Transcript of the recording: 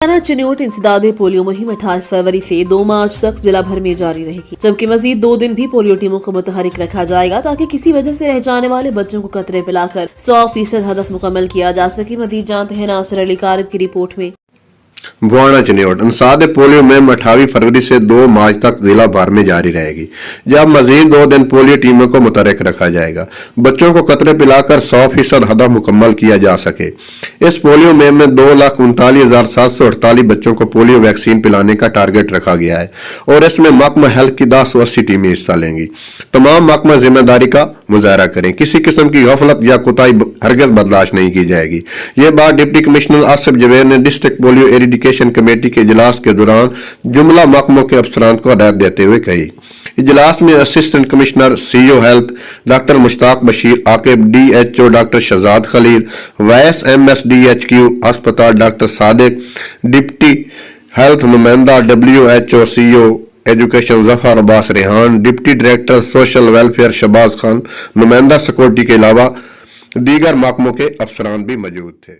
Chiniot इंसदाद polio मुहिम 28 फरवरी से 2 मार्च तक जिला भर में जारी रहेगी, जबकि मजीद 2 दिन भी पोलियो टीमों को मुतहरिक रखा जाएगा ताकि किसी वजह से रह जाने वाले बच्चों को कतरे पिलाकर 100% हदफ मुकम्मल किया जा सके। मजीद जानते हैं नासिर अली कारब की रिपोर्ट में। बुआना चिन्योट इंसदाद पोलियो मुहिम 28 फरवरी से 2 मार्च तक जिला भर में जारी रहेगी, जब मजीद 2 दिन पोलियो टीमों को मुतहरिक रखा जाएगा, बच्चों को कतरे पिलाकर 100% हदफ मुकम्मल किया जा सके। इस पोलियो मुहिम में 2,39,748 बच्चों को पोलियो वैक्सीन पिलाने का टारगेट रखा गया है और इसमें महकमा हेल्थ की 1080 टीमें हिस्सा लेंगी। तमाम महकमा जिम्मेदारी का मुजाहरा करें, किसी किस्म की गफलत या कोताही हरगिज़ बर्दाश्त नहीं की जाएगी। ये बात डिप्टी कमिश्नर आसिफ जवेर ने डिस्ट्रिक्ट पोलियो एडिकेशन कमेटी के इजलास के दौरान जुमला महकमों के अफसरान को हदायत देते हुए कही। इजलास में assistant commissioner CEO health doctor Mushtaq Bashir Aqib, DHO doctor Shahzad Khalil, vice MSDHQ अस्पताल डॉक्टर सादिक, डिप्टी हेल्थ नुमाइंदा WHO CEO education Zafar Abbas Rehan, deputy director social welfare Shahbaz Khan, नुमाइंदा सिक्योरिटी के अलावा दीगर महकमों के अफसरान भी मौजूद थे।